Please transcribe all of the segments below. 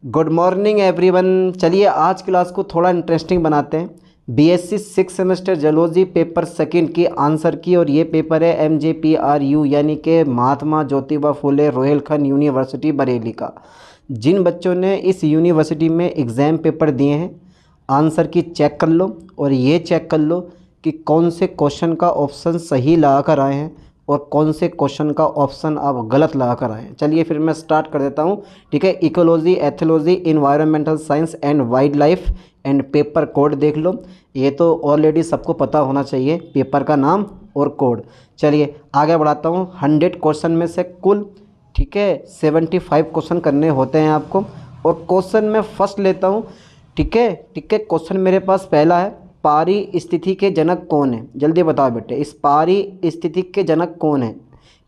Good morning everyone. चलिए आज class को थोड़ा इंटरेस्टिंग बनाते हैं। BSc 6 semester zoology paper second की आंसर की, और ये पेपर है MJPRU यानी कि महात्मा ज्योतिबा फुले रोहिलखंड यूनिवर्सिटी बरेली का। जिन बच्चों ने इस यूनिवर्सिटी में एग्ज़ाम पेपर दिए हैं, आंसर की चेक कर लो और ये चेक कर लो कि कौन से क्वेश्चन का ऑप्शन सही लगा कर आए हैं और कौन से क्वेश्चन का ऑप्शन आप गलत लगा कर आए हैं। चलिए फिर मैं स्टार्ट कर देता हूँ। ठीक है, ecology, ethology, environmental science and wild life and paper code देख लो। ये तो ऑलरेडी सबको पता होना चाहिए, पेपर का नाम और कोड। चलिए आगे बढ़ाता हूँ। 100 क्वेश्चन में से कुल 75 क्वेश्चन करने होते हैं आपको, और क्वेश्चन मैं फर्स्ट लेता हूँ। ठीक है, क्वेश्चन मेरे पास पहला है, पारी स्थिति के जनक कौन है? जल्दी बताओ बेटे, इस पारी स्थिति के जनक कौन है?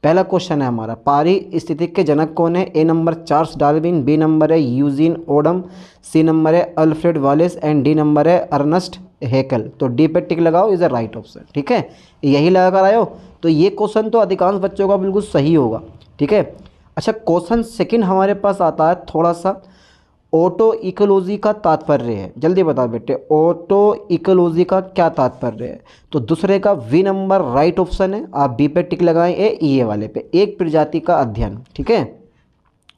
पहला क्वेश्चन है हमारा, पारी स्थिति के जनक कौन है? A number Charles Darwin, B number है यूजीन ओडम, सी नंबर है Alfred Wallace and D number है अर्नस्ट हैकेल। तो डी पे टिक लगाओ, इज अ राइट ऑप्शन। ठीक है, यही लगा कर आए हो तो ये क्वेश्चन तो अधिकांश बच्चों का बिल्कुल सही होगा। ठीक है, अच्छा क्वेश्चन सेकंड हमारे पास आता है थोड़ा सा, ऑटो इकोलॉजी का तात्पर्य है। जल्दी बताओ बेटे, ऑटो इकोलॉजी का क्या तात्पर्य है? तो दूसरे का वी नंबर राइट ऑप्शन है, आप बी पे टिक लगाएं, ए वाले पे, एक प्रजाति का अध्ययन। ठीक है,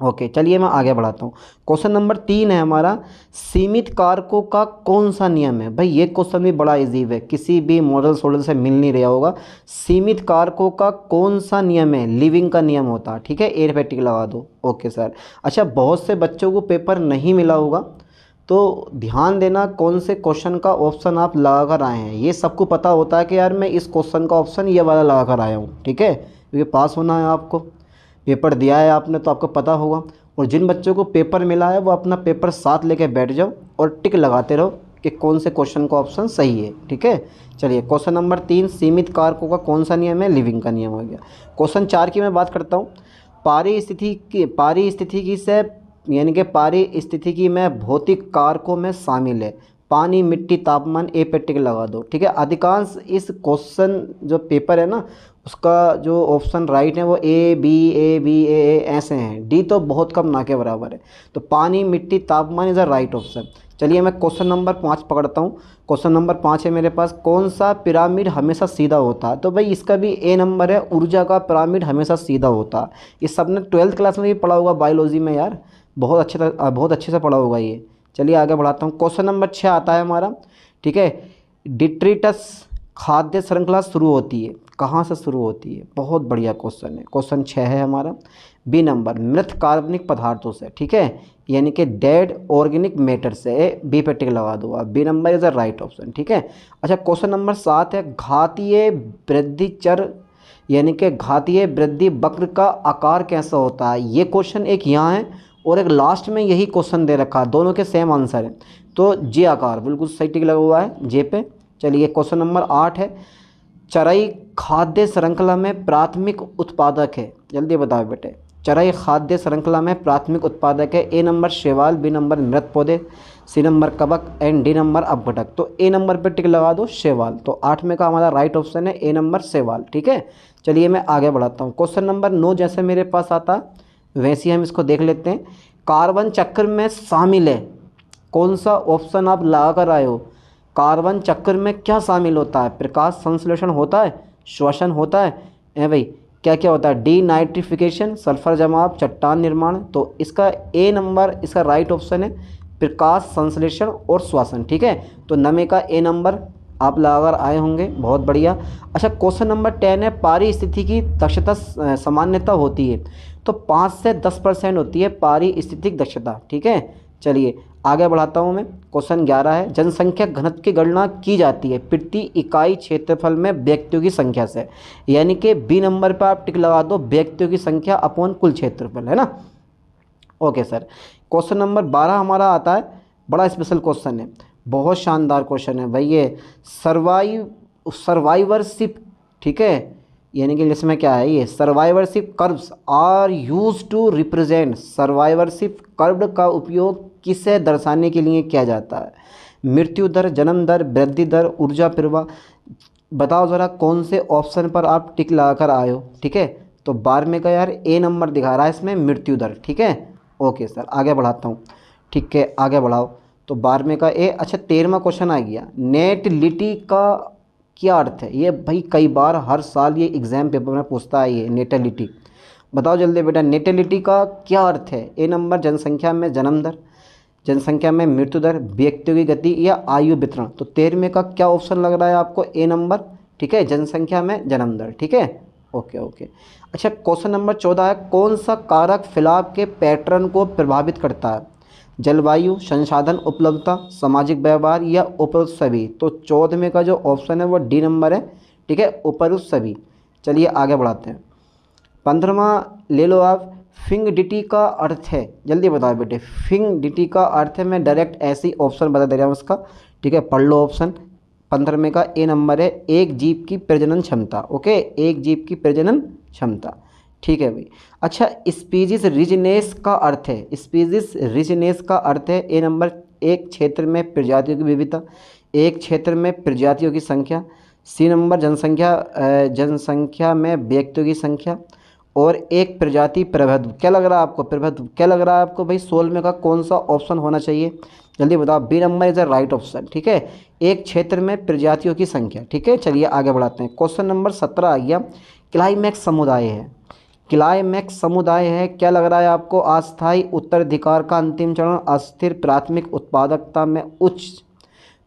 ओके चलिए मैं आगे बढ़ाता हूँ। क्वेश्चन नंबर 3 है हमारा, सीमित कारकों का कौन सा नियम है? भाई ये क्वेश्चन भी बड़ा इजी है, किसी भी मॉडल सोडल से मिल नहीं रहा होगा। सीमित कारकों का कौन सा नियम है? लिविंग का नियम होता है। ठीक है, ए पे टिक लगा दो। Okay sir. अच्छा बहुत से बच्चों को पेपर नहीं मिला होगा, तो ध्यान देना कौन से क्वेश्चन का ऑप्शन आप लगा कर आए हैं। ये सबको पता होता है कि यार मैं इस क्वेश्चन का ऑप्शन ये वाला लगा कर आया हूँ। ठीक है, क्योंकि पास होना है आपको, पेपर दिया है आपने तो आपको पता होगा। और जिन बच्चों को पेपर मिला है वो अपना पेपर साथ लेके बैठ जाओ और टिक लगाते रहो कि कौन से क्वेश्चन का ऑप्शन सही है। ठीक है, चलिए क्वेश्चन नंबर 3, सीमित कारकों का कौन सा नियम है? लिविंग का नियम हो गया। क्वेश्चन 4 की मैं बात करता हूँ, पारी स्थिति की से यानी कि पारी स्थिति की में भौतिक कारकों में शामिल है। पानी, मिट्टी, तापमान, ए पे टिक लगा दो। ठीक है, अधिकांश इस क्वेश्चन जो पेपर है ना उसका जो ऑप्शन राइट है वो ए ऐसे हैं, डी तो बहुत कम ना के बराबर है। तो पानी, मिट्टी, तापमान इज़ अ राइट ऑप्शन। चलिए मैं क्वेश्चन नंबर 5 पकड़ता हूँ। क्वेश्चन नंबर 5 है मेरे पास, कौन सा पिरामिड हमेशा सीधा होता है? तो भाई इसका भी ए नंबर है, ऊर्जा का पिरामिड हमेशा सीधा होता है। ये सबने 12th क्लास में भी पढ़ा होगा बायोलॉजी में यार, बहुत अच्छे से पढ़ा होगा ये। चलिए आगे बढ़ाता हूँ। क्वेश्चन नंबर 6 आता है हमारा। ठीक है, डिट्रिटस खाद्य श्रृंखला शुरू होती है, कहाँ से शुरू होती है? बहुत बढ़िया क्वेश्चन है। क्वेश्चन 6 है हमारा, बी नंबर मृत कार्बनिक पदार्थों से। ठीक है, यानी कि डेड ऑर्गेनिक मैटर से, बी पे टिक लगा दो आप, B number is a right option. ठीक है, अच्छा क्वेश्चन नंबर 7 है, घातीय वृद्धि चर यानी कि घातीय वृद्धि वक्र का आकार कैसा होता है? ये क्वेश्चन एक यहाँ है और एक लास्ट में यही क्वेश्चन दे रखा है, दोनों के सेम आंसर है। तो जे आकार बिल्कुल सही टिक लगा हुआ है जे पे। चलिए क्वेश्चन नंबर 8 है, चराई खाद्य श्रृंखला में प्राथमिक उत्पादक है। जल्दी बताओ बेटे, चराई खाद्य श्रृंखला में प्राथमिक उत्पादक है। ए नंबर शैवाल, बी नंबर मृत पौधे, सी नंबर कवक एंड डी नंबर अपघटक। तो ए नंबर पर टिक लगा दो, शैवाल। तो 8 में का हमारा राइट ऑप्शन है ए नंबर शैवाल। ठीक है, चलिए मैं आगे बढ़ाता हूँ। क्वेश्चन नंबर 9 जैसे मेरे पास आता वैसे ही हम इसको देख लेते हैं। कार्बन चक्र में शामिल है, कौन सा ऑप्शन आप लगा कर आए हो? कार्बन चक्र में क्या शामिल होता है? प्रकाश संश्लेषण होता है, श्वसन होता है भाई, क्या क्या होता है? डी नाइट्रिफिकेशन, सल्फर जमाव, चट्टान निर्माण। तो इसका ए नंबर इसका राइट ऑप्शन है, प्रकाश संश्लेषण और श्वसन। ठीक है, तो नमे का ए नंबर आप लगाकर आए होंगे, बहुत बढ़िया। अच्छा क्वेश्चन नंबर 10 है, पारी स्थिति की दक्षता सामान्यता होती है, तो 5 से 10% होती है पारी स्थितिक दक्षता। ठीक है, चलिए आगे बढ़ाता हूँ मैं। क्वेश्चन 11 है, जनसंख्या घनत्व की गणना की जाती है प्रति इकाई क्षेत्रफल में व्यक्तियों की संख्या से, यानी कि बी नंबर पर आप टिक लगा दो, व्यक्तियों की संख्या अपॉन कुल क्षेत्रफल, है ना। Okay sir. क्वेश्चन नंबर 12 हमारा आता है, बड़ा स्पेशल क्वेश्चन है, बहुत शानदार क्वेश्चन है भाई ये, सर्वाइवरशिप। ठीक है, यानी कि इसमें क्या है, ये survivorship curves are used to represent, survivorship curve का उपयोग किसे दर्शाने के लिए किया जाता है? मृत्यु दर, जन्म दर, वृद्धि दर, ऊर्जा प्रवाह। बताओ ज़रा कौन से ऑप्शन पर आप टिक लगा कर आए हो? ठीक है, तो 12 में का यार ए नंबर दिखा रहा है इसमें, मृत्यु दर। ठीक है, ओके सर आगे बढ़ाता हूँ। ठीक है, आगे बढ़ाओ। तो 12वें का ए। अच्छा 13वां क्वेश्चन आ गया, नेटलिटी का क्या अर्थ है? ये भाई कई बार हर साल ये एग्जाम पेपर में पूछता है, ये नेटलिटी। बताओ जल्दी बेटा, नेटलिटी का क्या अर्थ है? ए नंबर जनसंख्या में जन्म दर, जनसंख्या में मृत्यु दर, व्यक्तियों की गति या आयु वितरण। तो 13वें का क्या ऑप्शन लग रहा है आपको? ए नंबर, ठीक है, जनसंख्या में जन्म दर, ठीक है, ओके ओके। अच्छा क्वेश्चन नंबर 14 है, कौन सा कारक फैलाव के पैटर्न को प्रभावित करता है? जलवायु, संसाधन उपलब्धता, सामाजिक व्यवहार या उपरोक्त सभी। तो 14वें का जो ऑप्शन है वो डी नंबर है, ठीक है, उपरोक्त सभी। चलिए आगे बढ़ाते हैं। 15वां ले लो आप, फिंगडिटी का अर्थ है, जल्दी बताओ बेटे। फिंगडिटी का अर्थ है, मैं डायरेक्ट ऐसे ही ऑप्शन बता दे रहा हूँ उसका, ठीक है, पढ़ लो ऑप्शन। 15वें का ए नंबर है, एक जीव की प्रजनन क्षमता, ओके, एक जीव की प्रजनन क्षमता, ठीक है भाई। अच्छा स्पीसीज रिजनेस का अर्थ है, स्पीसीज रिजनेस का अर्थ है ए नंबर, एक क्षेत्र में प्रजातियों की विविधता, एक क्षेत्र में प्रजातियों की संख्या। सी नंबर जनसंख्या में व्यक्तियों की संख्या, और एक प्रजाति प्रभुत्व। क्या लग रहा है आपको? प्रभुत्व क्या लग रहा है आपको भाई? 16वें का कौन सा ऑप्शन होना चाहिए? जल्दी बताओ। B number is the right option, ठीक है, एक क्षेत्र में प्रजातियों की संख्या, ठीक है। चलिए आगे बढ़ाते हैं। क्वेश्चन नंबर 17 आ गया, क्लाइमैक्स समुदाय है, क्लाइमैक्स समुदाय है, क्या लग रहा है आपको? अस्थायी उत्तराधिकार का अंतिम चरण, अस्थिर प्राथमिक उत्पादकता में उच्च।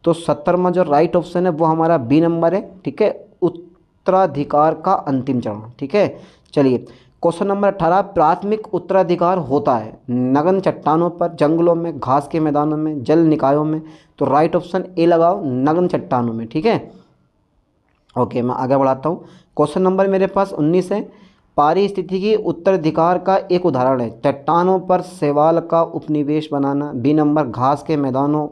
तो 17वां जो राइट ऑप्शन है वो हमारा बी नंबर है, ठीक है, उत्तराधिकार का अंतिम चरण, ठीक है। चलिए क्वेश्चन नंबर 18, प्राथमिक उत्तराधिकार होता है नग्न चट्टानों पर, जंगलों में, घास के मैदानों में, जल निकायों में। तो राइट ऑप्शन ए लगाओ, नग्न चट्टानों में, ठीक है, ओके। मैं आगे बढ़ाता हूँ। क्वेश्चन नंबर मेरे पास 19 है, पारिस्थितिकी उत्तराधिकार का एक उदाहरण है चट्टानों पर शैवाल का उपनिवेश बनाना। बी नंबर घास के मैदानों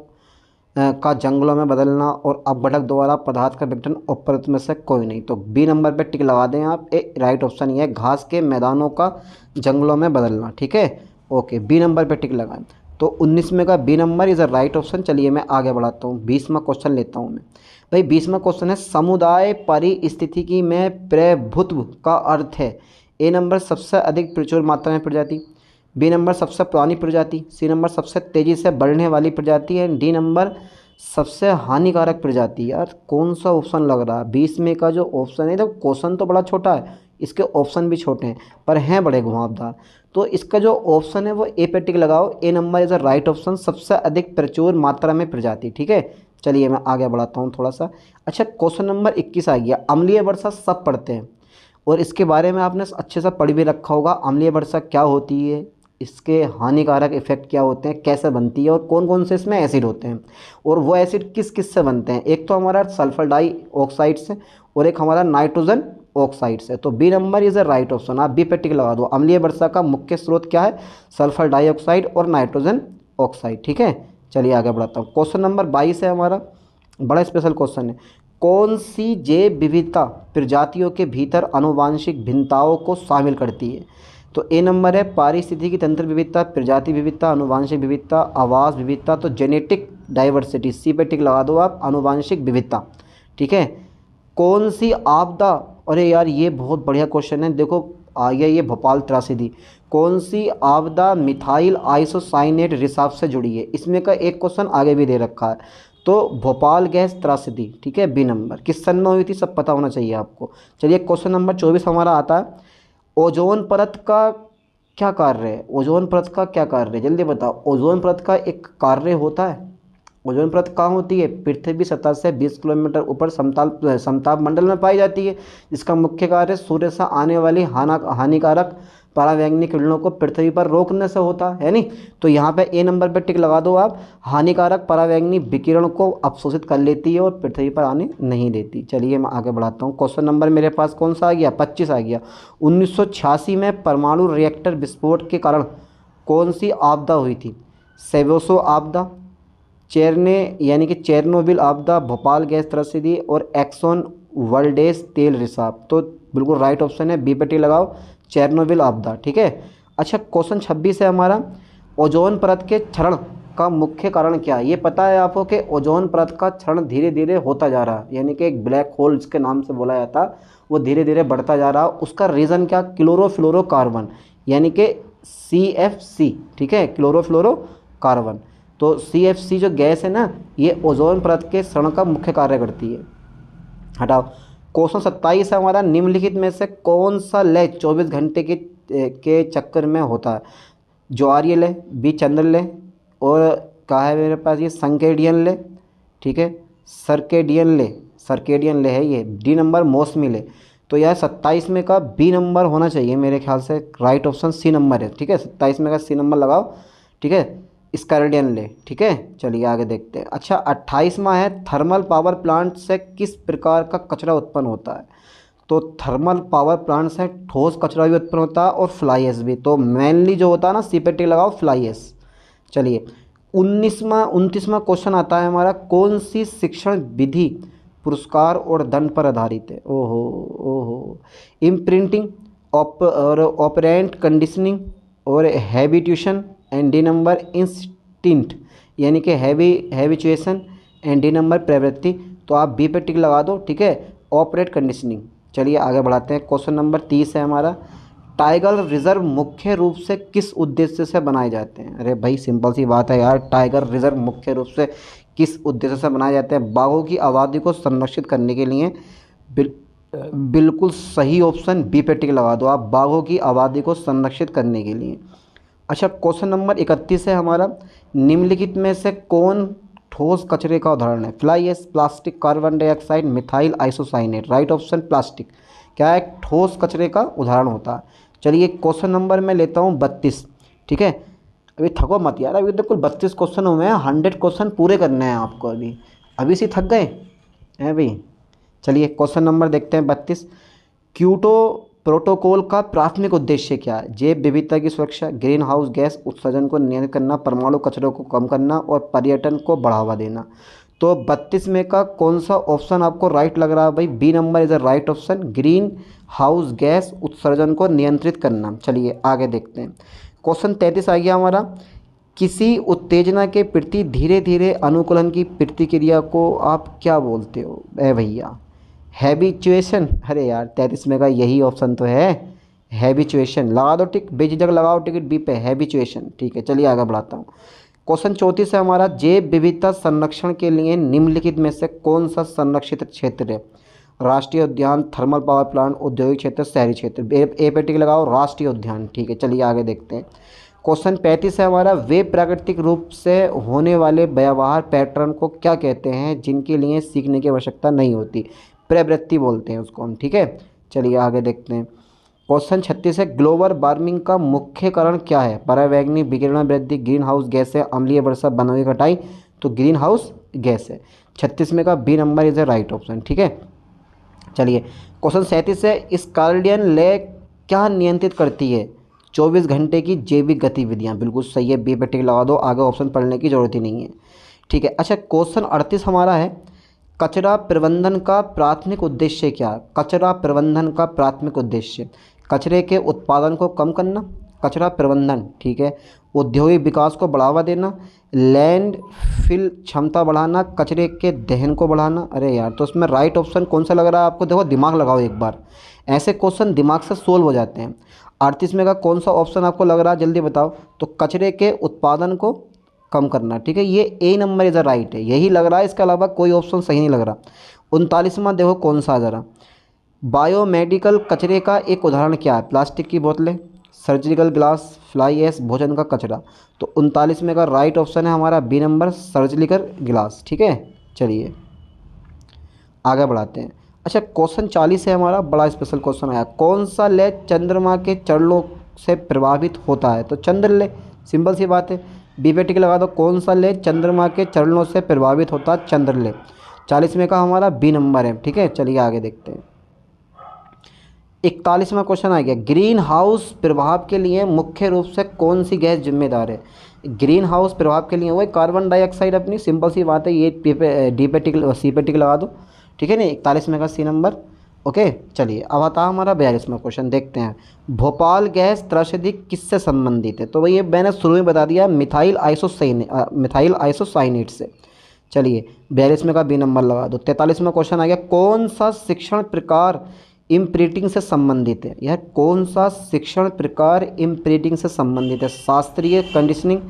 का जंगलों में बदलना, और अपघटक द्वारा पदार्थ का विघटन उपरोक्त में से कोई नहीं। तो बी नंबर पे टिक लगा दें आप, ए राइट ऑप्शन ये है, घास के मैदानों का जंगलों में बदलना, ठीक है, ओके, बी नंबर पे टिक लगाएं। तो 19वें का B number is a right option. चलिए मैं आगे बढ़ाता हूँ, 20वां क्वेश्चन लेता हूँ मैं भाई। 20वां क्वेश्चन है, समुदाय परिस्थितिकी में प्रभुत्व का अर्थ है? ए नंबर सबसे अधिक प्रचुर मात्रा में प्रजाति, बी नंबर सबसे पुरानी प्रजाति, सी नंबर सबसे तेज़ी से बढ़ने वाली प्रजाति है, डी नंबर सबसे हानिकारक प्रजाति। यार कौन सा ऑप्शन लग रहा है? 20 का जो ऑप्शन है, तो क्वेश्चन तो बड़ा छोटा है, इसके ऑप्शन भी छोटे हैं पर हैं बड़े घुमावदार। तो इसका जो ऑप्शन है वो ए पे टिक लगाओ, A number is a right option, सबसे अधिक प्रचुर मात्रा में प्रजाति, ठीक है। चलिए मैं आगे बढ़ाता हूँ थोड़ा सा। अच्छा क्वेश्चन नंबर 21 आ गया, अम्लीय वर्षा सब पढ़ते हैं और इसके बारे में आपने अच्छे से पढ़ भी रखा होगा। अम्लीय वर्षा क्या होती है, इसके हानिकारक इफेक्ट क्या होते हैं, कैसे बनती है, और कौन कौन से इसमें एसिड होते हैं, और वो एसिड किस किस से बनते हैं। एक तो हमारा सल्फर डाइऑक्साइड से, और एक हमारा नाइट्रोजन ऑक्साइड से। तो B number is a right option, आप बी पे टिक लगा दो। अम्लीय वर्षा का मुख्य स्रोत क्या है? सल्फर डाइऑक्साइड और नाइट्रोजन ऑक्साइड, ठीक है। चलिए आगे बढ़ाता हूँ। क्वेश्चन नंबर 22 है हमारा, बड़ा स्पेशल क्वेश्चन है, कौन सी जैव विविधता प्रजातियों के भीतर आनुवांशिक भिन्नताओं को शामिल करती है? तो ए नंबर है पारिस्थितिकी तंत्र विविधता, प्रजाति विविधता, आनुवांशिक विविधता, आवास विविधता। तो जेनेटिक डाइवर्सिटी, सी पे टिक लगा दो आप, आनुवांशिक विविधता, ठीक है। कौन सी आपदा, अरे यार ये बहुत बढ़िया क्वेश्चन है, देखो आ गया ये भोपाल त्रासदी, कौन सी आपदा मिथाइल आइसोसाइनेट रिसाव से जुड़ी है? इसमें का एक क्वेश्चन आगे भी दे रखा है। तो भोपाल गैस त्रासदी, ठीक है, बी नंबर किस सन में हुई थी सब पता होना चाहिए आपको। चलिए क्वेश्चन नंबर 24 हमारा आता है, ओजोन परत का क्या कार्य है? ओजोन परत का क्या कार्य है, जल्दी बताओ। ओजोन परत का एक कार्य होता है, ओजोन परत कहाँ होती है? पृथ्वी सतह से 20 किलोमीटर ऊपर समताप मंडल में पाई जाती है। इसका मुख्य कार्य सूर्य से आने वाली हानिकारक परावैंगनी किरणों को पृथ्वी पर रोकने से होता है नहीं। तो यहाँ पे ए नंबर पर टिक लगा दो आप, हानिकारक परावैंगनी विकिरण को अवशोषित कर लेती है और पृथ्वी पर आने नहीं देती। चलिए मैं आगे बढ़ाता हूँ। क्वेश्चन नंबर मेरे पास कौन सा आ गया? 25 आ गया। 1986 में परमाणु रिएक्टर विस्फोट के कारण कौन सी आपदा हुई थी? सेवोसो आपदा, यानी कि चेरनोबिल आपदा, भोपाल गैस त्रासदी और एक्सॉन वर्ल्डेस तेल रिसाव। तो बिल्कुल राइट ऑप्शन है, बी पे टिक लगाओ, चेरनोबिल आपदा, ठीक है। अच्छा क्वेश्चन 26 है हमारा, ओजोन परत के क्षरण का मुख्य कारण क्या है? ये पता है आपको कि ओजोन परत का क्षरण धीरे धीरे होता जा रहा है, यानी कि एक ब्लैक होल जिसके नाम से बोला जाता है वो धीरे धीरे बढ़ता जा रहा है। उसका रीज़न क्या? क्लोरोफ्लोरोकार्बन, यानी कि CFC, ठीक है, क्लोरोफ्लोरो कार्बन। तो CFC जो गैस है ना, ये ओजोन परत के क्षरण का मुख्य कार्य करती है। हटाओ। क्वेश्चन 27 है हमारा, निम्नलिखित में से कौन सा लय 24 घंटे के चक्कर में होता है? ज्वारीय लय, बी चंद्र लय, और कहा है मेरे पास ये संकेडियन लय, ठीक है, सर्केडियन ले है ये। डी नंबर मौसमी ले। तो यह 27 में का बी नंबर होना चाहिए मेरे ख्याल से, राइट ऑप्शन सी नंबर है, ठीक है। 27 में का सी नंबर लगाओ, ठीक है, स्कैर्डियन ले, ठीक है। चलिए आगे देखते हैं। अच्छा 28वां है, थर्मल पावर प्लांट से किस प्रकार का कचरा उत्पन्न होता है? तो थर्मल पावर प्लांट से ठोस कचरा भी उत्पन्न होता है और फ्लाई एश भी। तो मेनली जो होता है ना, सीपेटी लगाओ, फ्लाई एश। चलिए 29वां क्वेश्चन आता है हमारा, कौन सी शिक्षण विधि पुरस्कार और दंड पर आधारित है? ओहो ओहो, इम्प्रिंटिंग, और ऑपरेंट कंडीशनिंग, और हैबिट्यूशन, एंड डी नंबर इंस्टिंक्ट, यानी कि हैबिचुएशन, एंड डी नंबर प्रवृत्ति। तो आप बी पे टिक लगा दो, ठीक है, ऑपरेट कंडीशनिंग। चलिए आगे बढ़ाते हैं। क्वेश्चन नंबर 30 है हमारा, टाइगर रिजर्व मुख्य रूप से किस उद्देश्य से बनाए जाते हैं? अरे भाई सिंपल सी बात है यार, टाइगर रिजर्व मुख्य रूप से किस उद्देश्य से बनाए जाते हैं? बाघों की आबादी को संरक्षित करने के लिए। बिल्कुल सही ऑप्शन बी पे टिक लगा दो आप, बाघों की आबादी को संरक्षित करने के लिए। अच्छा क्वेश्चन नंबर 31 है हमारा, निम्नलिखित में से कौन ठोस कचरे का उदाहरण है? Fly ash, plastic, carbon dioxide, methyl isocyanate. Right option plastic क्या है? ठोस कचरे का उदाहरण होता है। चलिए क्वेश्चन नंबर मैं लेता हूँ 32, ठीक है। अभी थको मत यार, अभी तो कुल 32 क्वेश्चन हुए हैं, 100 क्वेश्चन पूरे करने हैं आपको। अभी से थक गए हैं भाई। चलिए क्वेश्चन नंबर देखते हैं 32, क्योटो प्रोटोकॉल का प्राथमिक उद्देश्य क्या है? जैव विविधता की सुरक्षा, ग्रीन हाउस गैस उत्सर्जन को नियंत्रित करना, परमाणु कचरों को कम करना, और पर्यटन को बढ़ावा देना। तो 32 में का कौन सा ऑप्शन आपको राइट लग रहा है भाई? B number is a right option, greenhouse gas उत्सर्जन को नियंत्रित करना। चलिए आगे देखते हैं। क्वेश्चन 33 आ गया हमारा, किसी उत्तेजना के प्रति धीरे धीरे अनुकूलन की प्रतिक्रिया को आप क्या बोलते हो? भैया हैबिचुएशन। अरे यार 33 में का यही ऑप्शन तो है, हैबिचुएशन। लगा दो टिक, बेझिझक लगाओ टिकट बी पे, हैबिचुएशन, ठीक है। चलिए आगे बढ़ाता हूँ। क्वेश्चन 34 है हमारा, जैव विविधता संरक्षण के लिए निम्नलिखित में से कौन सा संरक्षित क्षेत्र है? राष्ट्रीय उद्यान, थर्मल पावर प्लांट, औद्योगिक क्षेत्र, शहरी क्षेत्र। ए पे टिक लगाओ, राष्ट्रीय उद्यान, ठीक है। चलिए आगे देखते हैं। क्वेश्चन 35 है हमारा, वे प्राकृतिक रूप से होने वाले व्यवहार पैटर्न को क्या कहते हैं जिनके लिए सीखने की आवश्यकता नहीं होती? प्रवृत्ति बोलते हैं उसको हम, ठीक है। चलिए आगे देखते हैं। क्वेश्चन 36 है, ग्लोबल वार्मिंग का मुख्य कारण क्या है? पराबैंगनी विकिरण वृद्धि, ग्रीन हाउस गैस है, अम्लीय वर्षा, वनों की कटाई। तो ग्रीन हाउस गैस है। 36 में का B number is a right option, ठीक है। चलिए क्वेश्चन 37 है, इस कार्डियन ले क्या नियंत्रित करती है? 24 घंटे की जैविक गतिविधियाँ। बिल्कुल सही है, बी पे टिक लगा दो, आगे ऑप्शन पढ़ने की जरूरत ही नहीं है, ठीक है। अच्छा क्वेश्चन 38 हमारा है, कचरा प्रबंधन का प्राथमिक उद्देश्य क्या? कचरा प्रबंधन का प्राथमिक उद्देश्य, कचरे के उत्पादन को कम करना, कचरा प्रबंधन, ठीक है, औद्योगिक विकास को बढ़ावा देना, लैंड फिल क्षमता बढ़ाना, कचरे के दहन को बढ़ाना। अरे यार तो इसमें राइट ऑप्शन कौन सा लग रहा है आपको? देखो दिमाग लगाओ एक बार, ऐसे क्वेश्चन दिमाग से सोल्व हो जाते हैं। 38 में का कौन सा ऑप्शन आपको लग रहा है, जल्दी बताओ। तो कचरे के उत्पादन को कम करना, ठीक है, ये ए नंबर इज अ राइट है, यही लग रहा है, इसके अलावा कोई ऑप्शन सही नहीं लग रहा। 39वां देखो कौन सा ज़रा, बायोमेडिकल कचरे का एक उदाहरण क्या है? प्लास्टिक की बोतलें, सर्जिकल ग्लास, फ्लाई एश, भोजन का कचरा। तो 39 में का राइट ऑप्शन है हमारा बी नंबर, सर्जिकल ग्लास, ठीक है। चलिए आगे बढ़ाते हैं। अच्छा क्वेश्चन 40 है हमारा, बड़ा स्पेशल क्वेश्चन आया, कौन सा ले चंद्रमा के चरणों से प्रभावित होता है? तो चंद्र ले, सिंपल सी बात है, बी पे टिक लगा दो, कौन सा ले चंद्रमा के चरणों से प्रभावित होता है? चंद्र ले। 40 में का हमारा बी नंबर है, ठीक है। चलिए आगे देखते हैं। 41वां क्वेश्चन आ गया, ग्रीन हाउस प्रभाव के लिए मुख्य रूप से कौन सी गैस जिम्मेदार है? ग्रीन हाउस प्रभाव के लिए वही कार्बन डाइऑक्साइड अपनी, सिंपल सी बात है, ये डी पे टिक, सी पे टिक लगा दो, ठीक है। नहीं 41 में का सी नंबर, ओके। चलिए अब आता है हमारा 42वां क्वेश्चन, देखते हैं। भोपाल गैस त्रासदी किससे संबंधित है? तो भाई ये मैंने शुरू में बता दिया, मिथाइल आइसोसाइनेट से। चलिए 42 में का बी नंबर लगा दो। 43वां क्वेश्चन आ गया, कौन सा शिक्षण प्रकार इम्प्रिंटिंग से संबंधित है? यह कौन सा शिक्षण प्रकार इम्प्रिंटिंग से संबंधित है? शास्त्रीय कंडीशनिंग,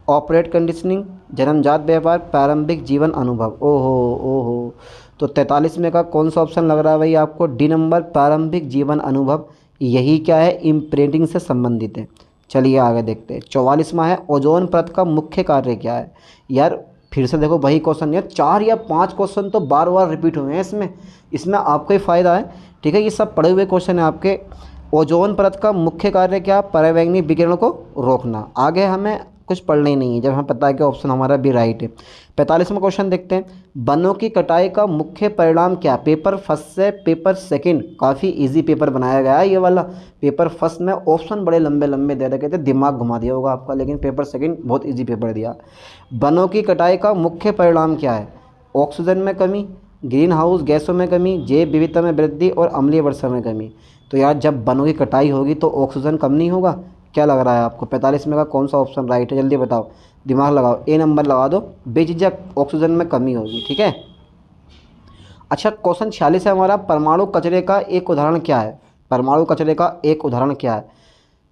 ऑपरेट कंडीशनिंग, जन्मजात व्यवहार, प्रारंभिक जीवन अनुभव। ओहो ओहो, तो 43 में का कौन सा ऑप्शन लग रहा है भाई आपको? डी नंबर, प्रारंभिक जीवन अनुभव। यही क्या है? इम्प्रिंटिंग से संबंधित है। चलिए आगे देखते हैं। 44वां है, ओजोन परत का मुख्य कार्य क्या है? यार फिर से देखो वही क्वेश्चन, यार 4 या 5 क्वेश्चन तो बार बार रिपीट हुए हैं इसमें। इसमें आपको ही फ़ायदा है, ठीक है। ये सब पढ़े हुए क्वेश्चन है आपके। ओजोन परत का मुख्य कार्य क्या? परावैंगनी विकिरण को रोकना। आगे हमें कुछ पढ़ना ही नहीं है जब हमें पता है कि ऑप्शन हमारा भी राइट है। 45वां क्वेश्चन देखते हैं। वनों की कटाई का मुख्य परिणाम क्या? पेपर फर्स्ट से पेपर सेकंड काफ़ी इजी पेपर बनाया गया है ये वाला। पेपर फर्स्ट में ऑप्शन बड़े लंबे लंबे दे रखे थे, दिमाग घुमा दिया होगा आपका, लेकिन पेपर सेकंड बहुत इजी पेपर दिया। वनों की कटाई का मुख्य परिणाम क्या है? ऑक्सीजन में कमी, ग्रीन हाउस गैसों में कमी, जैव विविधता में वृद्धि और अम्लीय वर्षा में कमी। तो यार जब वनों की कटाई होगी तो ऑक्सीजन कम नहीं होगा? क्या लग रहा है आपको? 45 में का कौन सा ऑप्शन राइट है? जल्दी बताओ, दिमाग लगाओ, ए नंबर लगा दो, बेझिझक ऑक्सीजन में कमी होगी, ठीक है। अच्छा क्वेश्चन 46 है हमारा, परमाणु कचरे का एक उदाहरण क्या है? परमाणु कचरे का एक उदाहरण क्या है?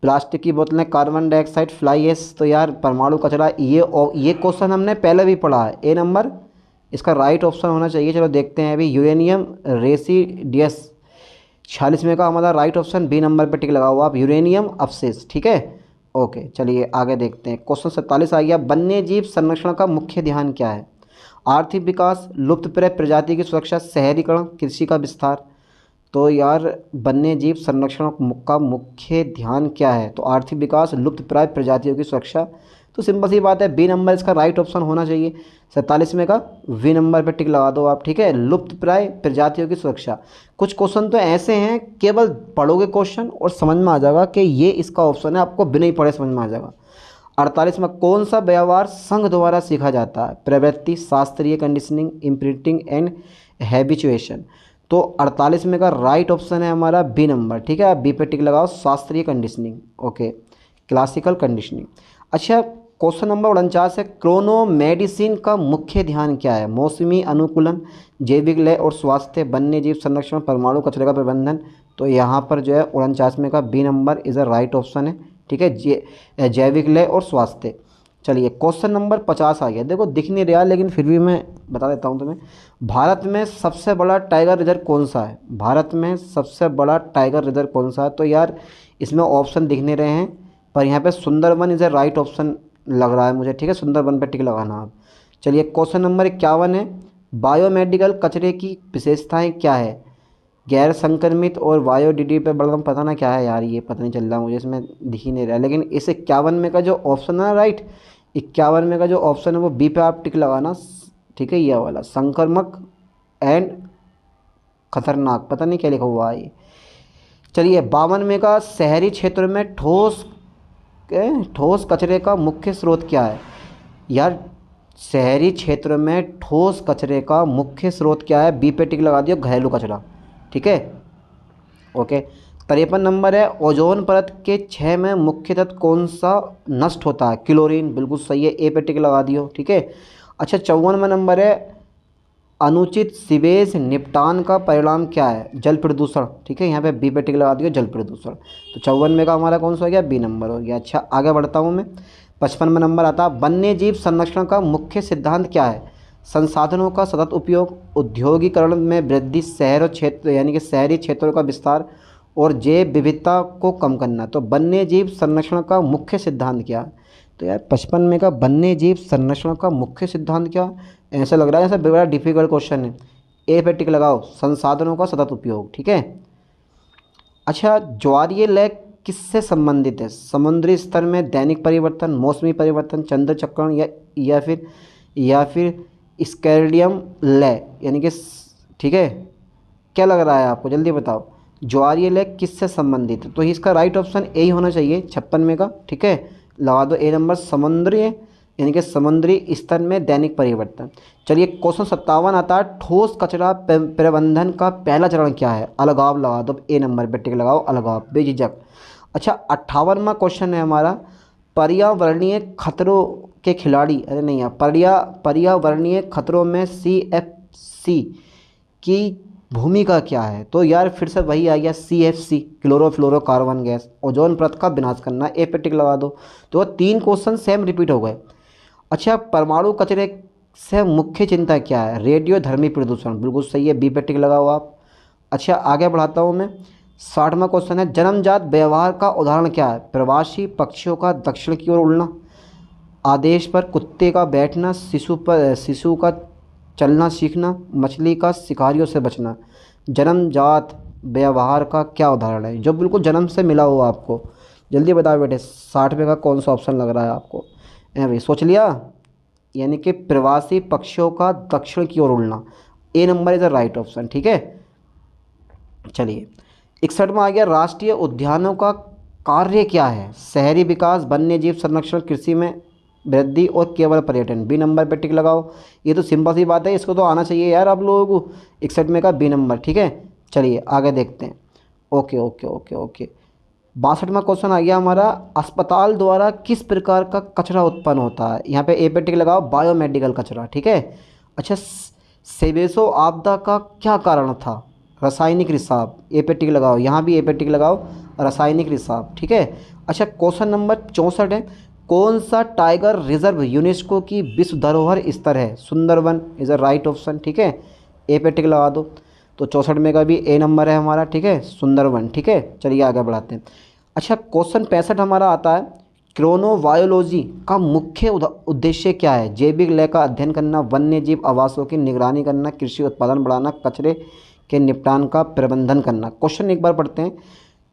प्लास्टिक की बोतलें, कार्बन डाइऑक्साइड, फ्लाई एश। तो यार परमाणु कचरा ये क्वेश्चन हमने पहले भी पढ़ा है। ए नंबर इसका राइट ऑप्शन होना चाहिए। चलो देखते हैं अभी, यूरेनियम रेसिडियस। 46 में का हमारा राइट ऑप्शन बी नंबर पे टिक लगा हुआ आप, यूरेनियम अवशेष, ठीक है। ओके चलिए आगे देखते हैं। क्वेश्चन 47 आ गया, वन्य जीव संरक्षण का मुख्य ध्यान क्या है? आर्थिक विकास, लुप्तप्राय प्रजाति की सुरक्षा, शहरीकरण, कृषि का विस्तार। तो यार वन्य जीव संरक्षण का मुख्य ध्यान क्या है? तो आर्थिक विकास, लुप्तप्राय प्रजातियों की सुरक्षा। तो सिंपल सी बात है, बी नंबर इसका राइट ऑप्शन होना चाहिए। 47 में का वी नंबर पे टिक लगा दो आप, ठीक है। लुप्तप्राय प्रजातियों की सुरक्षा। कुछ क्वेश्चन तो ऐसे हैं केवल पढ़ोगे क्वेश्चन और समझ में आ जाएगा कि ये इसका ऑप्शन है, आपको बिना ही पढ़े समझ में आ जाएगा। 48 में कौन सा व्यवहार संघ द्वारा सीखा जाता है? प्रवृत्ति, शास्त्रीय कंडीशनिंग, इम्प्रिंटिंग एंड हैबिचुएशन। तो 48 में का राइट ऑप्शन है हमारा बी नंबर, ठीक है। आप बी पे टिक लगाओ, शास्त्रीय कंडीशनिंग, ओके, क्लासिकल कंडीशनिंग। अच्छा क्वेश्चन नंबर 49 है, क्रोनोमेडिसिन का मुख्य ध्यान क्या है? मौसमी अनुकूलन, जैविक लय और स्वास्थ्य, वन्य जीव संरक्षण, परमाणु कचरे का प्रबंधन। तो यहाँ पर जो है 49 में का B number is a right option है, ठीक है, जैविक लय और स्वास्थ्य। चलिए क्वेश्चन नंबर 50 आ गया। देखो दिख नहीं रहा लेकिन फिर भी मैं बता देता हूँ तुम्हें। भारत में सबसे बड़ा टाइगर रिजर्व कौन सा है? भारत में सबसे बड़ा टाइगर रिजर्व कौन सा है? तो यार इसमें ऑप्शन दिख नहीं रहे हैं, पर यहाँ पे Sundarban is a right option लग रहा है मुझे, ठीक है। सुंदरबन पे टिक लगाना आप। चलिए क्वेश्चन नंबर 51 है, बायोमेडिकल कचरे की विशेषताएं क्या है? गैर संक्रमित और बायोडिग्रेडेबल, बड़ा पता ना क्या है यार, ये पता नहीं चल रहा मुझे, इसमें दिख ही नहीं रहा। लेकिन इस 51 में का जो ऑप्शन है ना राइट, 51 में का जो ऑप्शन है वो बी पे आप टिक लगाना, ठीक है। ये वाला संक्रामक एंड खतरनाक, पता नहीं क्या लिखा हुआ है ये। चलिए 52 में का शहरी क्षेत्र में ठोस कचरे का मुख्य स्रोत क्या है? यार शहरी क्षेत्र में ठोस कचरे का मुख्य स्रोत क्या है? बी पे टिक लगा दियो, घरेलू कचरा, ठीक है, ओके। 53 नंबर है, ओजोन परत के 6 में मुख्य तत्व कौन सा नष्ट होता है? क्लोरीन, बिल्कुल सही है, ए पे टिक लगा दियो, ठीक है। अच्छा 54वां नंबर है, अनुचित सीवेज निपटान का परिणाम क्या है? जल प्रदूषण, ठीक है, यहाँ पे बी पे टिक लगा दिया, जल प्रदूषण। तो 54 में का हमारा कौन सा हो गया? बी नंबर हो गया। अच्छा आगे बढ़ता हूँ मैं। 55 में नंबर आता है, वन्य जीव संरक्षण का मुख्य सिद्धांत क्या है? संसाधनों का सतत उपयोग, औद्योगिकरण में वृद्धि, शहर और क्षेत्र यानी कि शहरी क्षेत्रों का विस्तार और जैव विविधता को कम करना। तो वन्य जीव संरक्षण का मुख्य सिद्धांत क्या है? तो यार 55 में का वन्य जीव संरक्षण का मुख्य सिद्धांत क्या? ऐसा लग रहा है जैसे बड़ा डिफिकल्ट क्वेश्चन है। ए पे टिक लगाओ, संसाधनों का सतत उपयोग, ठीक है। अच्छा ज्वारीय लय किससे संबंधित है? समुद्री स्तर में दैनिक परिवर्तन, मौसमी परिवर्तन, चंद्र चक्रण या फिर स्कैल्डियम लय यानी कि, ठीक है। क्या लग रहा है आपको, जल्दी बताओ, ज्वारीय लय किससे संबंधित है? तो इसका राइट ऑप्शन ए ही होना चाहिए 56 में का, ठीक है। लगा दो ए नंबर, समुद्री यानी कि समुद्री स्तर में दैनिक परिवर्तन। चलिए क्वेश्चन 57 आता है, ठोस कचरा प्रबंधन का पहला चरण क्या है? अलगाव, लगा दो ए नंबर पे टिक लगाओ, अलगाव, बेझिझक। अच्छा 58वां क्वेश्चन है हमारा, पर्यावरणीय खतरों के खिलाड़ी, अरे नहीं यार, पर्यावरणीय खतरों में CFC की भूमिका क्या है? तो यार फिर से वही आ गया, CFC, क्लोरोफ्लोरोकार्बन गैस, ओजोन परत का विनाश करना, ए पे टिक लगा दो। तो 3 क्वेश्चन सेम रिपीट हो गए। अच्छा, परमाणु कचरे से मुख्य चिंता क्या है? रेडियोधर्मी प्रदूषण, बिल्कुल सही है, बी पे टिक लगाओ आप। अच्छा, आगे बढ़ाता हूँ मैं। 60वां क्वेश्चन है, जन्मजात व्यवहार का उदाहरण क्या है? प्रवासी पक्षियों का दक्षिण की ओर उड़ना, आदेश पर कुत्ते का बैठना, शिशु का चलना सीखना, मछली का शिकारियों से बचना। जन्मजात व्यवहार का क्या उदाहरण है जो बिल्कुल जन्म से मिला हुआ आपको? जल्दी बताओ बेटे, 60वें का कौन सा ऑप्शन लग रहा है आपको? भाई सोच लिया? यानी कि प्रवासी पक्षियों का दक्षिण की ओर उड़ना, A number is the right option. ठीक है, चलिए 61 में आ गया, राष्ट्रीय उद्यानों का कार्य क्या है? शहरी विकास, वन्य जीव संरक्षण, कृषि में वृद्धि और केवल पर्यटन। बी नंबर पे टिक लगाओ। ये तो सिंपल सी बात है, इसको तो आना चाहिए यार आप लोगों को। 61 में का बी नंबर। ठीक है, चलिए आगे देखते हैं। Okay okay okay okay. 62वां क्वेश्चन आ गया हमारा, अस्पताल द्वारा किस प्रकार का कचरा उत्पन्न होता है? यहाँ पे ए पे टिक लगाओ, बायोमेडिकल कचरा। ठीक है। अच्छा, सेवेसो आपदा का क्या कारण था? रासायनिक रिसाव, ए पे टिक लगाओ, यहाँ भी ए पे टिक लगाओ, रासायनिक रिसाव। ठीक है। अच्छा, क्वेश्चन नंबर 64 है, कौन सा टाइगर रिजर्व यूनेस्को की विश्व धरोहर स्तर है? Sundarban is a right option. ठीक है, ए पे टिक लगा दो। तो 64 में का भी ए नंबर है हमारा। ठीक है, सुंदरवन। ठीक है, चलिए आगे बढ़ाते हैं। अच्छा, क्वेश्चन 65 हमारा आता है, क्रोनोबायोलॉजी का मुख्य उद्देश्य क्या है? जैविक लय का अध्ययन करना, वन्य जीव आवासों की निगरानी करना, कृषि उत्पादन बढ़ाना, कचरे के निपटान का प्रबंधन करना। क्वेश्चन एक बार पढ़ते हैं,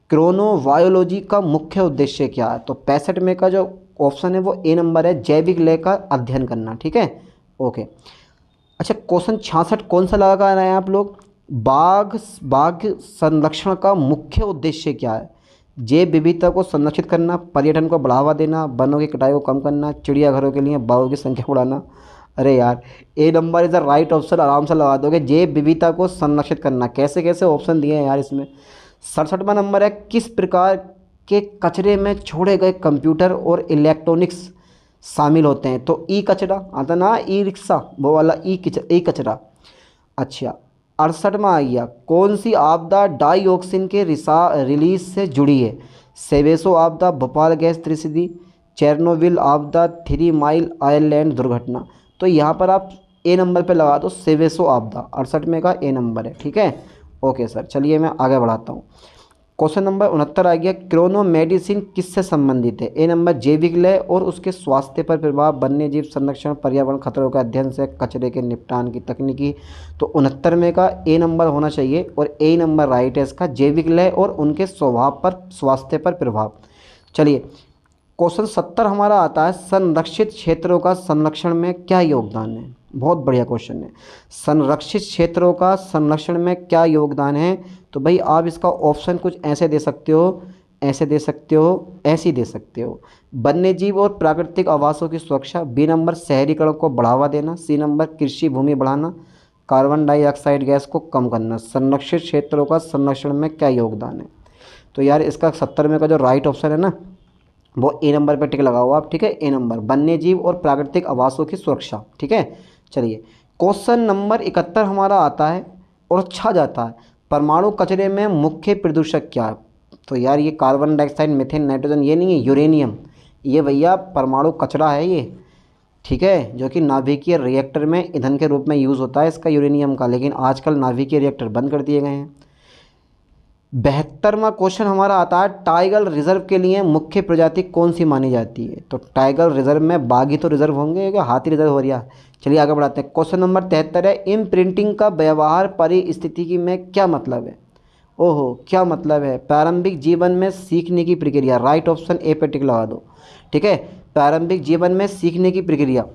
क्रोनोबायोलॉजी का मुख्य उद्देश्य क्या है? तो 65 में का जो ऑप्शन है वो ए नंबर है, जैविक लय का अध्ययन करना। ठीक है, ओके। अच्छा, क्वेश्चन 66 कौन सा लगा रहे हैं आप लोग? बाघ बाघ संरक्षण का मुख्य उद्देश्य क्या है? जैव विविधता को संरक्षित करना, पर्यटन को बढ़ावा देना, वनों की कटाई को कम करना, चिड़ियाघरों के लिए बाघों की संख्या बढ़ाना। अरे यार, A number is the right option, आराम से लगा दोगे। जैव विविधता को संरक्षित करना, कैसे कैसे ऑप्शन दिए हैं यार इसमें। 67वां नंबर है, किस प्रकार के कचरे में छोड़े गए कंप्यूटर और इलेक्ट्रॉनिक्स शामिल होते हैं? तो ई कचरा आता ना, ई रिक्शा, वो वाला ई कचरा। अच्छा, 68वां आ गया, कौन सी आपदा डाइऑक्सिन के रिलीज से जुड़ी है? सेवेसो आपदा, भोपाल गैस त्रिशुद्धि, चेरनोबिल आपदा, 3 माइल आइलैंड दुर्घटना। तो यहाँ पर आप ए नंबर पे लगा दो, सेवेसो आपदा। 68 में का ए नंबर है। ठीक है, ओके सर, चलिए मैं आगे बढ़ाता हूँ। क्वेश्चन नंबर 69 आ गया, क्रोनो मेडिसिन किससे संबंधित है? ए नंबर जैविक लय और उसके स्वास्थ्य पर प्रभाव, वन्य जीव संरक्षण, पर्यावरण खतरों का अध्ययन से, कचरे के निपटान की तकनीकी। तो 69 में का ए नंबर होना चाहिए और ए नंबर राइट है इसका, जैविक लय और उनके स्वभाव पर, स्वास्थ्य पर प्रभाव। चलिए क्वेश्चन 70 हमारा आता है, संरक्षित क्षेत्रों का संरक्षण में क्या योगदान है? बहुत बढ़िया क्वेश्चन है, संरक्षित क्षेत्रों का संरक्षण में क्या योगदान है? तो भाई आप इसका ऑप्शन कुछ ऐसे दे सकते हो, ऐसे दे सकते हो, ऐसे दे सकते हो। वन्य जीव और प्राकृतिक आवासों की सुरक्षा, बी नंबर शहरीकरण को बढ़ावा देना, सी नंबर कृषि भूमि बढ़ाना, कार्बन डाइऑक्साइड गैस को कम करना। संरक्षित क्षेत्रों का संरक्षण में क्या योगदान है? तो यार इसका 70 में का जो राइट ऑप्शन है ना, वो ए नंबर पर टिक लगाओ आप। ठीक है, ए नंबर, वन्य जीव और प्राकृतिक आवासों की सुरक्षा। ठीक है, चलिए क्वेश्चन नंबर 71 हमारा आता है और छा जाता है, परमाणु कचरे में मुख्य प्रदूषक क्या है? तो यार ये कार्बन डाइऑक्साइड, मीथेन, नाइट्रोजन, ये नहीं है, यूरेनियम। ये भैया परमाणु कचरा है ये। ठीक है, जो कि नाभिकीय रिएक्टर में ईंधन के रूप में यूज़ होता है इसका, यूरेनियम का, लेकिन आजकल नाभिकीय रिएक्टर बंद कर दिए गए हैं। 72वां क्वेश्चन हमारा आता है, टाइगर रिजर्व के लिए मुख्य प्रजाति कौन सी मानी जाती है? तो टाइगर रिजर्व में बाघ ही तो रिजर्व होंगे, क्या हाथी रिजर्व हो रहा? चलिए आगे बढ़ाते हैं। क्वेश्चन नंबर 73 है, इम्प्रिंटिंग का व्यवहार परिस्थितिकी में क्या मतलब है? ओहो, क्या मतलब है? प्रारंभिक जीवन में सीखने की प्रक्रिया, राइट ऑप्शन ए पे टिक लगा दो। ठीक है, प्रारंभिक जीवन में सीखने की प्रक्रिया।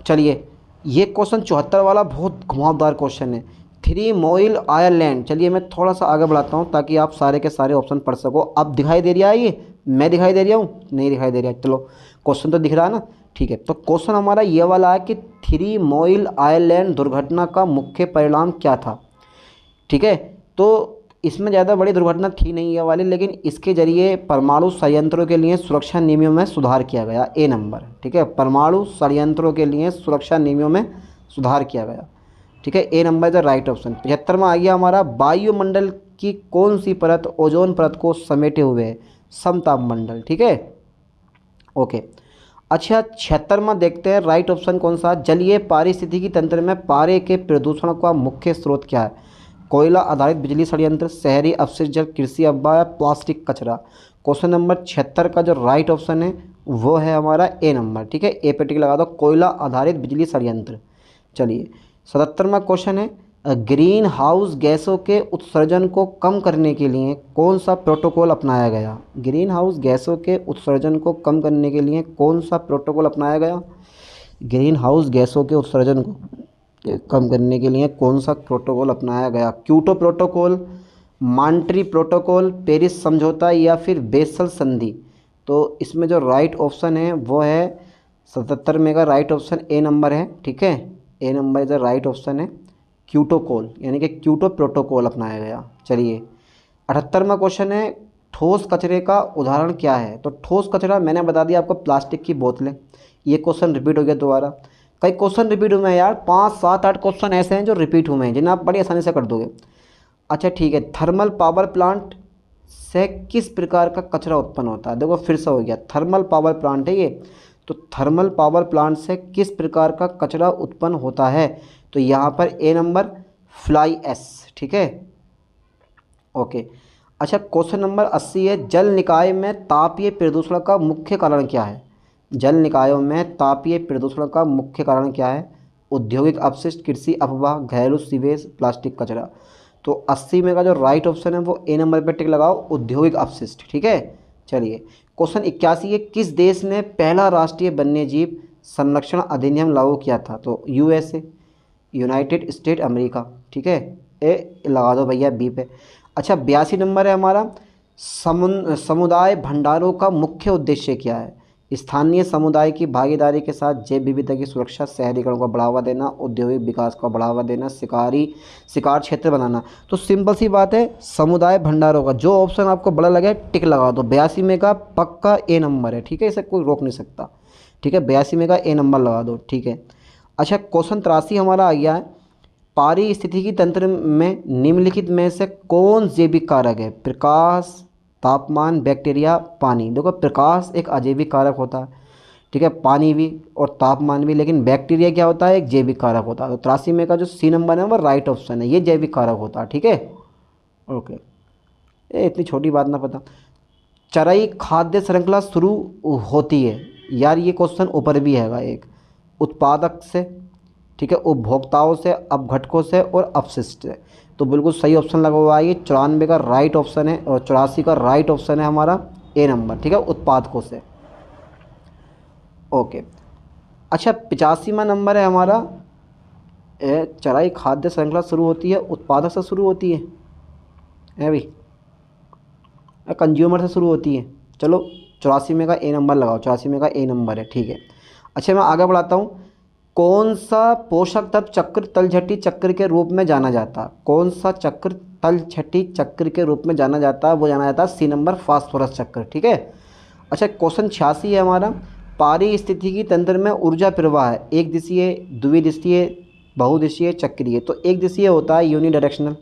चलिए ये क्वेश्चन 74 वाला बहुत घुमावदार क्वेश्चन है, 3 माइल आइलैंड। चलिए मैं थोड़ा सा आगे बढ़ाता हूँ ताकि आप सारे के सारे ऑप्शन पढ़ सको। अब दिखाई दे रहा है ये? मैं दिखाई दे रहा हूँ? नहीं दिखाई दे रहा है, चलो क्वेश्चन तो दिख रहा है ना। ठीक है, तो क्वेश्चन हमारा ये वाला है कि 3 माइल आइलैंड दुर्घटना का मुख्य परिणाम क्या था? ठीक है, तो इसमें ज़्यादा बड़ी दुर्घटना थी नहीं ये वाली, लेकिन इसके जरिए परमाणु संयंत्रों के लिए सुरक्षा नियमों में सुधार किया गया, ए नंबर। ठीक है, परमाणु संयंत्रों के लिए सुरक्षा नियमों में सुधार किया गया। ठीक है, A number the right option. 75वां आ गया हमारा, वायुमंडल की कौन सी परत ओजोन परत को समेटे हुए है? समताप मंडल। ठीक है, ओके। अच्छा 76वां देखते हैं, राइट ऑप्शन कौन सा? जलीय पारिस्थितिकी तंत्र में पारे के प्रदूषण का मुख्य स्रोत क्या है? कोयला आधारित बिजली षड्यंत्र, शहरी अपशिष्ट जल, कृषि अफवाह, प्लास्टिक कचरा। क्वेश्चन नंबर 76 का जो राइट ऑप्शन है वो है हमारा ए नंबर, ठीक है। ए पे टिक लगा दो, कोयला आधारित बिजली षड्यंत्र। चलिए 77वां क्वेश्चन है, ग्रीन हाउस गैसों के उत्सर्जन को कम करने के लिए कौन सा प्रोटोकॉल अपनाया गया? ग्रीन हाउस गैसों के उत्सर्जन को कम करने के लिए कौन सा प्रोटोकॉल अपनाया गया? ग्रीन हाउस गैसों के उत्सर्जन को कम करने के लिए कौन सा प्रोटोकॉल अपनाया गया? Kyoto protocol, monetary protocol, Paris समझौता या फिर बेसल संधि। तो इसमें जो राइट ऑप्शन है वो है 77 में का राइट ऑप्शन ए नंबर है, ठीक है। A number is the right option है, क्योटोकॉल यानी कि क्योटो प्रोटोकॉल अपनाया गया। चलिए 78वां क्वेश्चन है, ठोस कचरे का उदाहरण क्या है? तो ठोस कचरा मैंने बता दिया आपको, प्लास्टिक की बोतलें। ये क्वेश्चन रिपीट हो गया दोबारा, कई क्वेश्चन रिपीट हुए हैं यार, 5 7 8 क्वेश्चन ऐसे हैं जो रिपीट हुए हैं जिन्हें आप बड़ी आसानी से कर दोगे। अच्छा ठीक है, थर्मल पावर प्लांट से किस प्रकार का कचरा उत्पन्न होता है? देखो फिर से हो गया, थर्मल पावर प्लांट है ये, तो थर्मल पावर प्लांट से किस प्रकार का कचरा उत्पन्न होता है? तो यहाँ पर ए नंबर फ्लाई एश, ठीक है, ओके। अच्छा क्वेश्चन नंबर 80 है, जल निकाय में तापीय प्रदूषण का मुख्य कारण क्या है? जल निकायों में तापीय प्रदूषण का मुख्य कारण क्या है? औद्योगिक अपशिष्ट, कृषि अपवाह, घरेलू सीवेज, प्लास्टिक कचरा। तो 80 में का जो राइट ऑप्शन है वो ए नंबर पर टिक लगाओ, औद्योगिक अपशिष्ट, ठीक है। चलिए क्वेश्चन 81 है, किस देश ने पहला राष्ट्रीय वन्यजीव संरक्षण अधिनियम लागू किया था? तो यूएसए, यूनाइटेड स्टेट अमेरिका, ठीक है। ए लगा दो भैया बी पे। अच्छा 82 नंबर है हमारा, समुदाय भंडारों का मुख्य उद्देश्य क्या है? स्थानीय समुदाय की भागीदारी के साथ जैव विविधता की सुरक्षा, शहरीकरण को बढ़ावा देना, औद्योगिक विकास को बढ़ावा देना, शिकार क्षेत्र बनाना। तो सिंपल सी बात है, समुदाय भंडारों का जो ऑप्शन आपको बड़ा लगे टिक लगा दो। 82 में का पक्का ए नंबर है, ठीक है, इसे कोई रोक नहीं सकता, ठीक है। 82 में का ए नंबर लगा दो, ठीक है। अच्छा क्वेश्चन 83 हमारा आ गया है, पारिस्थितिकी तंत्र में निम्नलिखित में से कौन जैविक कारक है? प्रकाश, तापमान, बैक्टीरिया, पानी। देखो प्रकाश एक अजैविक कारक होता है, ठीक है, पानी भी और तापमान भी, लेकिन बैक्टीरिया क्या होता है? एक जैविक कारक होता है। तो 83 में का जो सी नंबर है वो राइट ऑप्शन है, ये जैविक कारक होता है, ठीक है, ओके। इतनी छोटी बात ना पता। चराई खाद्य श्रृंखला शुरू होती है, यार ये क्वेश्चन ऊपर भी हैगा एक, उत्पादक से, ठीक है, उपभोक्ताओं से, अपघटकों से और अपशिष्ट से। तो बिल्कुल सही ऑप्शन लगा हुआ है, ये 94 का राइट ऑप्शन है और 84 का राइट ऑप्शन है हमारा ए नंबर, ठीक है, उत्पादकों से, ओके। अच्छा 85वां नंबर है हमारा, चराई खाद्य श्रृंखला शुरू होती है उत्पादक से शुरू होती है भाई, कंज्यूमर से शुरू होती है। चलो 84 में का ए नंबर लगाओ, 84 में का ए नंबर है, ठीक है। अच्छा मैं आगे बढ़ाता हूँ, कौन सा पोषक तत्व चक्र तलछटी चक्र के रूप में जाना जाता है? कौन सा चक्र तलछटी चक्र के रूप में जाना जाता है? वो जाना जाता है सी नंबर फास्फोरस चक्र, ठीक है। अच्छा क्वेश्चन 86 है हमारा, पारिस्थितिकी तंत्र में ऊर्जा प्रवाह है एक दिशीय, द्विदिशीय, बहुदिशीय, चक्रीय। तो एक दिशीय होता है यूनिडायरेक्शनल,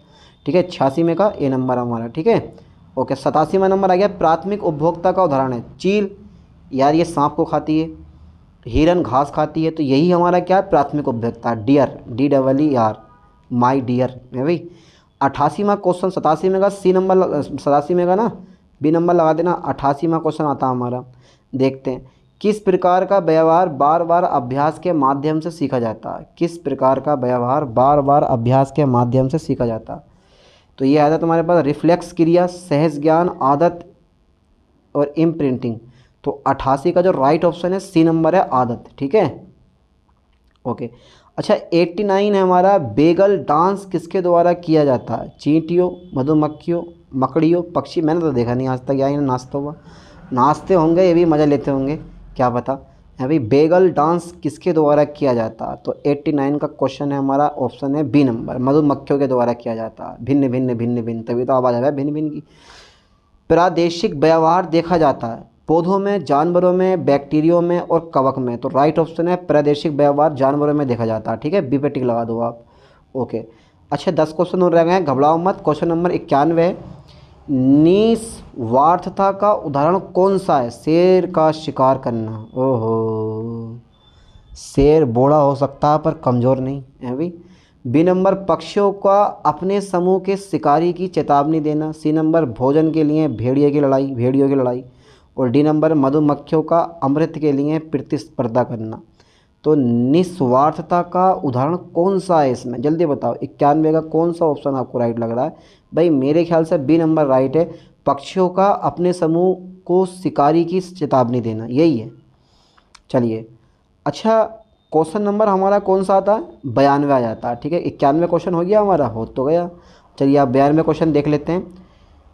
ठीक है। 86 में का ए नंबर हमारा, ठीक है, ओके। 87वां नंबर आ गया, प्राथमिक उपभोक्ता का उदाहरण है चील, यार ये सांप को खाती है, हिरन घास खाती है, तो यही हमारा क्या है? प्राथमिक उपभोक्ता, डियर, DEER, माई डियर है भाई। 88वां क्वेश्चन 87 में का सी नंबर, 87 में का ना बी नंबर लगा देना। 88वां क्वेश्चन आता है हमारा, देखते हैं, किस प्रकार का व्यवहार बार बार अभ्यास के माध्यम से सीखा जाता है? किस प्रकार का व्यवहार बार बार अभ्यास के माध्यम से सीखा जाता है? तो ये आता है तुम्हारे पास रिफ्लेक्स क्रिया, सहज ज्ञान, आदत और इम्प्रिंटिंग। तो 88 का जो राइट ऑप्शन है सी नंबर है, आदत, ठीक है, ओके। अच्छा 89 है हमारा, बेगल डांस किसके द्वारा किया जाता है? चींटियों, मधुमक्खियों, मकड़ियों, पक्षी। मैंने तो देखा नहीं आज तक यार इन्हें नाचता हुआ, नाचते होंगे ये भी मज़ा लेते होंगे, क्या पता। अभी बेगल डांस किसके द्वारा किया जाता है? तो 89 का क्वेश्चन है हमारा, ऑप्शन है बी नंबर, मधुमक्खियों के द्वारा किया जाता है। भिन्न भिन्न भिन्न भिन्न, तभी तो आवाज़ आ रहा है भिन्न भिन्न की। प्रादेशिक व्यवहार देखा जाता है पौधों में, जानवरों में, बैक्टीरियो में और कवक में। तो राइट ऑप्शन है प्रादेशिक व्यवहार जानवरों में देखा जाता है, ठीक है, बी पे टिक लगा दो आप, ओके। अच्छा 10 क्वेश्चन और रह गए हैं, घबराओ मत। क्वेश्चन नंबर 91 है, निस्वार्थता का उदाहरण कौन सा है? शेर का शिकार करना। ओहो, शेर बूढ़ा हो सकता है पर कमज़ोर नहीं है भाई। बी नंबर, पक्षियों का अपने समूह के शिकारी की चेतावनी देना। सी नंबर, भोजन के लिए भेड़ियों की लड़ाई। और डी नंबर, मधुमक्खियों का अमृत के लिए प्रतिस्पर्धा करना। तो निस्वार्थता का उदाहरण कौन सा है इसमें? जल्दी बताओ, 91 का कौन सा ऑप्शन आपको राइट लग रहा है? भाई मेरे ख्याल से बी नंबर राइट है, पक्षियों का अपने समूह को शिकारी की चेतावनी देना, यही है। चलिए, अच्छा क्वेश्चन नंबर हमारा कौन सा आता है? 92 आ जाता है। ठीक है, 91 क्वेश्चन हो गया हमारा, हो तो गया। चलिए आप 92 क्वेश्चन देख लेते हैं।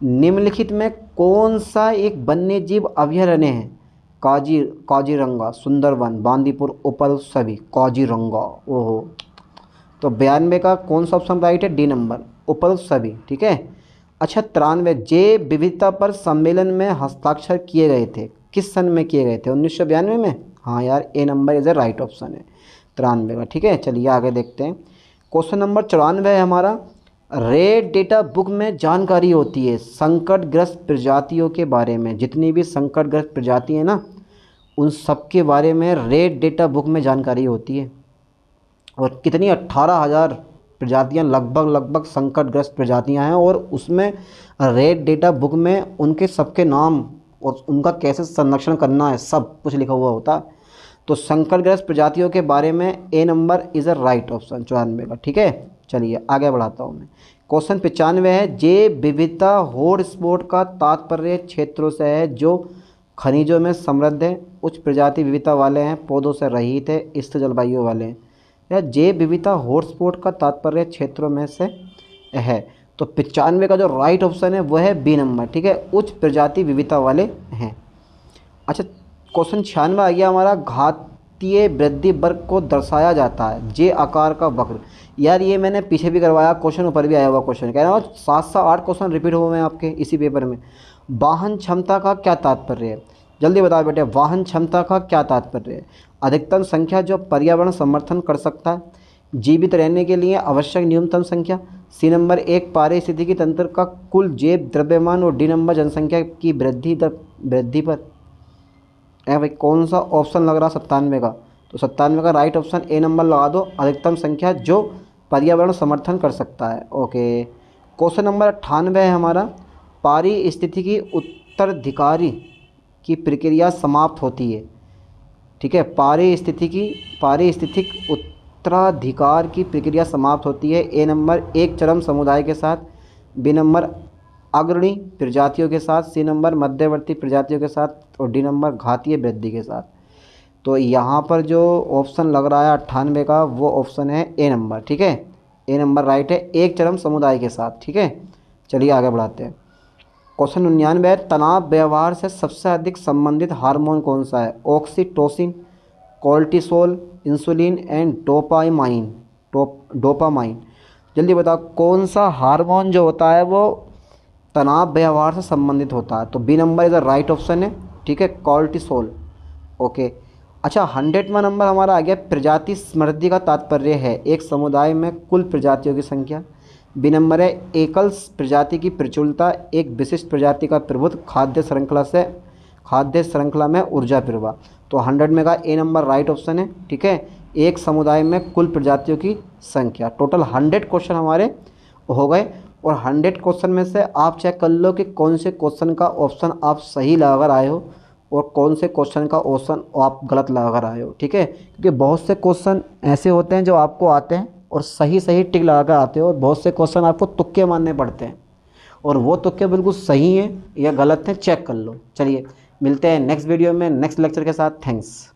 निम्नलिखित में कौन सा एक वन्य जीव अभयारण्य है? काजीरंगा, सुंदरवन, बांदीपुर, उपल, सभी। काजीरंगा, ओहो, तो 92 का कौन सा ऑप्शन राइट है? डी नंबर, उपल, सभी। ठीक है। अच्छा 93, जैव विविधता पर सम्मेलन में हस्ताक्षर किए गए थे, किस सन में किए गए थे? 1992 में। हाँ यार, A number is a right option है 93 का। ठीक है, चलिए आगे देखते हैं। क्वेश्चन नंबर 94 है हमारा। रेड डेटा बुक में जानकारी होती है संकटग्रस्त प्रजातियों के बारे में। जितनी भी संकटग्रस्त प्रजाति है ना, उन सब के बारे में रेड डेटा बुक में जानकारी होती है। और कितनी 18,000 प्रजातियां लगभग संकटग्रस्त प्रजातियां हैं। और उसमें रेड डेटा बुक में उनके सबके नाम और उनका कैसे संरक्षण करना है सब कुछ लिखा हुआ होता है। तो संकटग्रस्त प्रजातियों के बारे में A number is a right option 94 का। ठीक है, चलिए आगे बढ़ाता हूँ मैं। क्वेश्चन 95 है, जैव विविधता हॉटस्पॉट का तात्पर्य क्षेत्रों से है जो खनिजों में समृद्ध है, उच्च प्रजाति विविधता वाले हैं, पौधों से रहित है, स्थिर जलवायु वाले हैं। या जैव विविधता हॉटस्पॉट का तात्पर्य क्षेत्रों में से है। तो 95 का जो राइट ऑप्शन है वह है बी नंबर। ठीक है, उच्च प्रजाति विविधता वाले हैं। अच्छा क्वेश्चन 96 आ गया हमारा। घातीय वृद्धि वर्ग को दर्शाया जाता है जे आकार का वक्र। यार ये मैंने पीछे भी करवाया क्वेश्चन, ऊपर भी आया हुआ क्वेश्चन, कह रहा हूँ 7 से 8 क्वेश्चन रिपीट हुए हैं आपके इसी पेपर में। वाहन क्षमता का क्या तात्पर्य है? जल्दी बताओ बेटे, वाहन क्षमता का क्या तात्पर्य है? अधिकतम संख्या जो पर्यावरण समर्थन कर सकता है, जीवित रहने के लिए आवश्यक न्यूनतम संख्या। सी नंबर, एक पारिस्थितिकी तंत्र का कुल जैव द्रव्यमान। और डी नंबर, जनसंख्या की वृद्धि पर। भाई कौन सा ऑप्शन लग रहा 97 का? तो 97 का राइट ऑप्शन ए नंबर लगा दो, अधिकतम संख्या जो पर्यावरण समर्थन कर सकता है। ओके, क्वेश्चन नंबर 98 है हमारा। पारिस्थितिकी उत्तराधिकारी की प्रक्रिया समाप्त होती है। ठीक है, पारिस्थितिक उत्तराधिकार की प्रक्रिया समाप्त होती है। ए नंबर, एक चरम समुदाय के साथ। बी नंबर, अग्रणी प्रजातियों के साथ। सी नंबर, मध्यवर्ती प्रजातियों के साथ। और डी नंबर, घातीय वृद्धि के साथ। तो यहाँ पर जो ऑप्शन लग रहा है 98 का वो ऑप्शन है ए नंबर। ठीक है, ए नंबर राइट है, एक चरम समुदाय के साथ। ठीक है, चलिए आगे बढ़ाते हैं। क्वेश्चन 99, तनाव व्यवहार से सबसे अधिक संबंधित हार्मोन कौन सा है? Oxytocin, cortisol, insulin and dopamine. जल्दी बताओ कौन सा हार्मोन जो होता है वो तनाव व्यवहार से संबंधित होता है? तो B number is the right option है। ठीक है, कोर्टिसोल। ओके, अच्छा 100वां नंबर हमारा आ गया। प्रजाति समृद्धि का तात्पर्य है एक समुदाय में कुल प्रजातियों की संख्या। बी नंबर है, एकल प्रजाति की प्रचुरता, एक विशिष्ट प्रजाति का प्रभुत्व, खाद्य श्रृंखला में ऊर्जा प्रवाह। तो 100 में का ए नंबर राइट ऑप्शन है। ठीक है, एक समुदाय में कुल प्रजातियों की संख्या। टोटल 100 क्वेश्चन हमारे हो गए। और 100 क्वेश्चन में से आप चेक कर लो कि कौन से क्वेश्चन का ऑप्शन आप सही लगाकर आए हो और कौन से क्वेश्चन का ऑप्शन आप गलत लगाकर आए हो। ठीक है, क्योंकि बहुत से क्वेश्चन ऐसे होते हैं जो आपको आते हैं और सही टिक लगाकर आते हो, और बहुत से क्वेश्चन आपको तुक्के मारने पड़ते हैं और वो तुक्के बिल्कुल सही हैं या गलत हैं, चेक कर लो। चलिए मिलते हैं नेक्स्ट वीडियो में नेक्स्ट लेक्चर के साथ। थैंक्स।